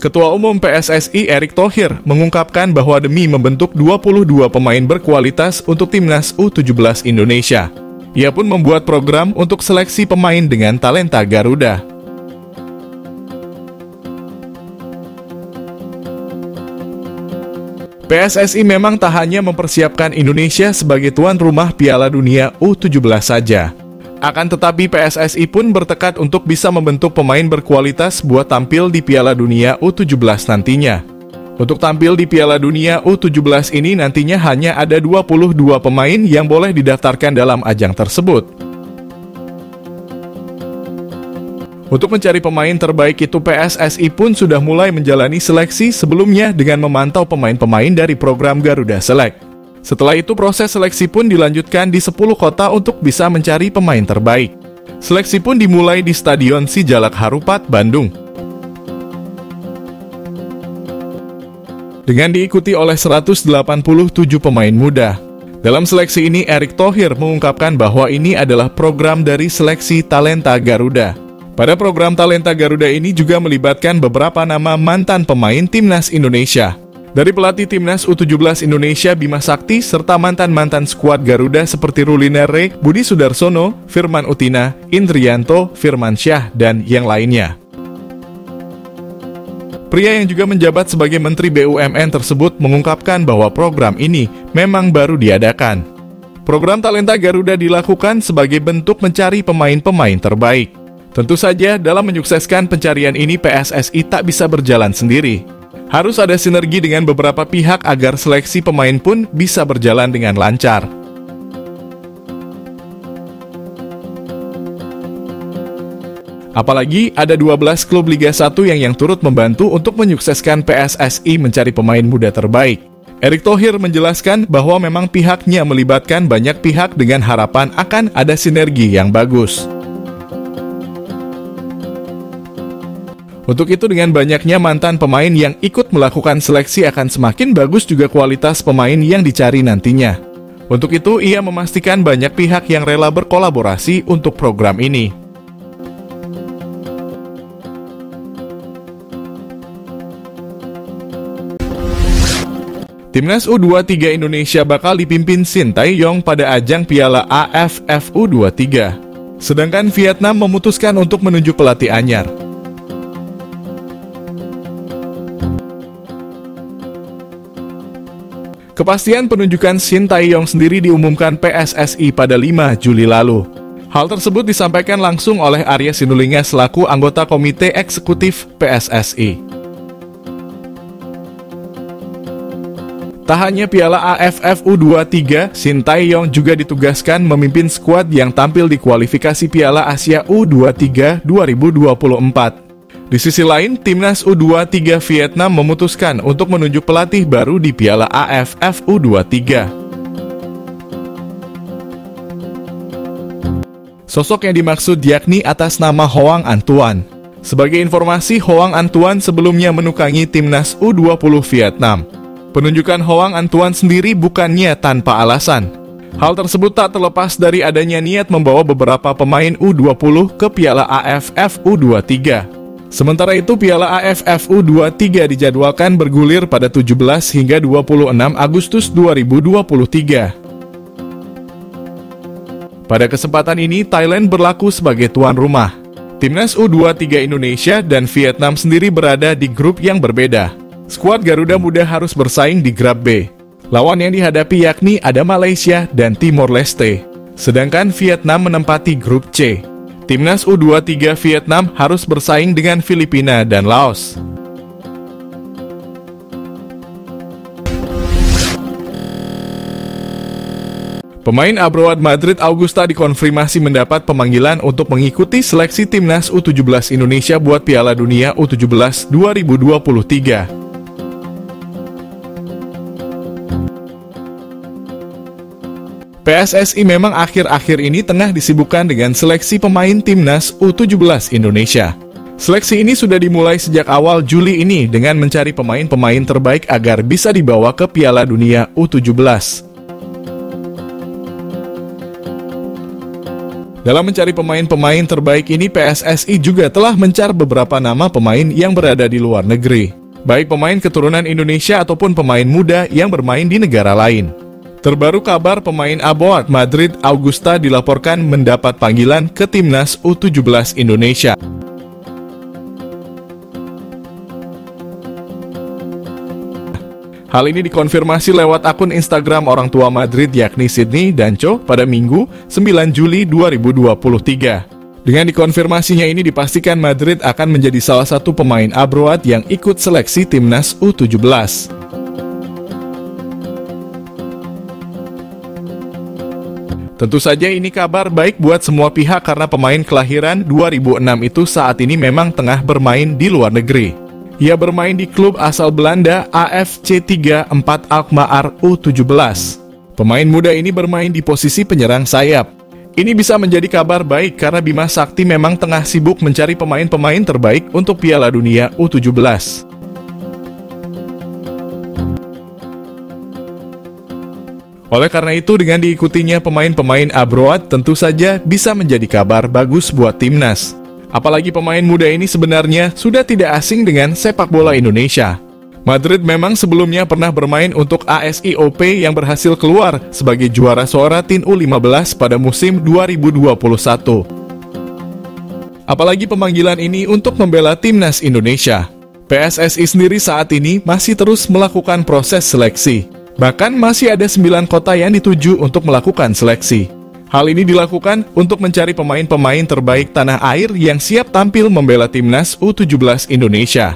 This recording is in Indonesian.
Ketua Umum PSSI Erick Thohir mengungkapkan bahwa demi membentuk 22 pemain berkualitas untuk Timnas U17 Indonesia, ia pun membuat program untuk seleksi pemain dengan talenta Garuda. PSSI memang tak hanya mempersiapkan Indonesia sebagai tuan rumah Piala Dunia U17 saja. Akan tetapi PSSI pun bertekad untuk bisa membentuk pemain berkualitas buat tampil di Piala Dunia U17 nantinya. Untuk tampil di Piala Dunia U17 ini nantinya hanya ada 22 pemain yang boleh didaftarkan dalam ajang tersebut. Untuk mencari pemain terbaik itu PSSI pun sudah mulai menjalani seleksi sebelumnya dengan memantau pemain-pemain dari program Garuda Select. Setelah itu proses seleksi pun dilanjutkan di 10 kota untuk bisa mencari pemain terbaik. Seleksi pun dimulai di Stadion Sijalak Harupat, Bandung. Dengan diikuti oleh 187 pemain muda. Dalam seleksi ini Erick Thohir mengungkapkan bahwa ini adalah program dari seleksi talenta Garuda. Pada program talenta Garuda ini juga melibatkan beberapa nama mantan pemain Timnas Indonesia. Dari pelatih Timnas U17 Indonesia Bima Sakti serta mantan-mantan skuad Garuda seperti Rulina Re, Budi Sudarsono, Firman Utina, Indrianto, Firman Syah, dan yang lainnya. Pria yang juga menjabat sebagai Menteri BUMN tersebut mengungkapkan bahwa program ini memang baru diadakan. Program Talenta Garuda dilakukan sebagai bentuk mencari pemain-pemain terbaik. Tentu saja dalam menyukseskan pencarian ini PSSI tak bisa berjalan sendiri. Harus ada sinergi dengan beberapa pihak agar seleksi pemain pun bisa berjalan dengan lancar. Apalagi ada 12 klub Liga 1 yang turut membantu untuk menyukseskan PSSI mencari pemain muda terbaik. Erick Thohir menjelaskan bahwa memang pihaknya melibatkan banyak pihak dengan harapan akan ada sinergi yang bagus. Untuk itu dengan banyaknya mantan pemain yang ikut melakukan seleksi akan semakin bagus juga kualitas pemain yang dicari nantinya. Untuk itu ia memastikan banyak pihak yang rela berkolaborasi untuk program ini. Timnas U23 Indonesia bakal dipimpin Shin Tae-yong pada ajang Piala AFF U23. Sedangkan Vietnam memutuskan untuk menunjuk pelatih anyar. Kepastian penunjukan Shin Tae-yong sendiri diumumkan PSSI pada 5 Juli lalu. Hal tersebut disampaikan langsung oleh Arya Sinulinga selaku anggota Komite Eksekutif PSSI. Tak hanya Piala AFF U23, Shin Tae-yong juga ditugaskan memimpin skuad yang tampil di kualifikasi Piala Asia U23 2024. Di sisi lain, Timnas U23 Vietnam memutuskan untuk menunjuk pelatih baru di Piala AFF U23. Sosok yang dimaksud yakni atas nama Hoang An Tuan. Sebagai informasi, Hoang An Tuan sebelumnya menukangi Timnas U20 Vietnam. Penunjukan Hoang An Tuan sendiri bukannya tanpa alasan. Hal tersebut tak terlepas dari adanya niat membawa beberapa pemain U20 ke Piala AFF U23. Sementara itu, Piala AFF U23 dijadwalkan bergulir pada 17 hingga 26 Agustus 2023. Pada kesempatan ini, Thailand berlaku sebagai tuan rumah. Timnas U23 Indonesia dan Vietnam sendiri berada di grup yang berbeda. Skuad Garuda Muda harus bersaing di grup B. Lawan yang dihadapi yakni ada Malaysia dan Timor Leste. Sedangkan Vietnam menempati grup C. Timnas U23 Vietnam harus bersaing dengan Filipina dan Laos. Pemain Abroad Madrid Augusta dikonfirmasi mendapat pemanggilan untuk mengikuti seleksi Timnas U17 Indonesia buat Piala Dunia U17 2023. PSSI memang akhir-akhir ini tengah disibukkan dengan seleksi pemain Timnas U17 Indonesia. Seleksi ini sudah dimulai sejak awal Juli ini dengan mencari pemain-pemain terbaik agar bisa dibawa ke Piala Dunia U17. Dalam mencari pemain-pemain terbaik ini, PSSI juga telah mencar beberapa nama pemain yang berada di luar negeri, baik pemain keturunan Indonesia ataupun pemain muda yang bermain di negara lain. Terbaru kabar pemain Aboard Madrid Augusta dilaporkan mendapat panggilan ke Timnas U17 Indonesia. Hal ini dikonfirmasi lewat akun Instagram orang tua Madrid yakni Sydney Danco pada Minggu 9 Juli 2023. Dengan dikonfirmasinya ini dipastikan Madrid akan menjadi salah satu pemain abroad yang ikut seleksi Timnas U17. Tentu saja ini kabar baik buat semua pihak karena pemain kelahiran 2006 itu saat ini memang tengah bermain di luar negeri. Ia bermain di klub asal Belanda AFC 34 Alkmaar U17. Pemain muda ini bermain di posisi penyerang sayap. Ini bisa menjadi kabar baik karena Bima Sakti memang tengah sibuk mencari pemain-pemain terbaik untuk Piala Dunia U17. Oleh karena itu, dengan diikutinya pemain-pemain abroad tentu saja bisa menjadi kabar bagus buat timnas. Apalagi pemain muda ini sebenarnya sudah tidak asing dengan sepak bola Indonesia. Madrid memang sebelumnya pernah bermain untuk ASIOP yang berhasil keluar sebagai juara Soratin U15 pada musim 2021. Apalagi pemanggilan ini untuk membela timnas Indonesia. PSSI sendiri saat ini masih terus melakukan proses seleksi. Bahkan masih ada 9 kota yang dituju untuk melakukan seleksi. Hal ini dilakukan untuk mencari pemain-pemain terbaik tanah air yang siap tampil membela timnas U17 Indonesia.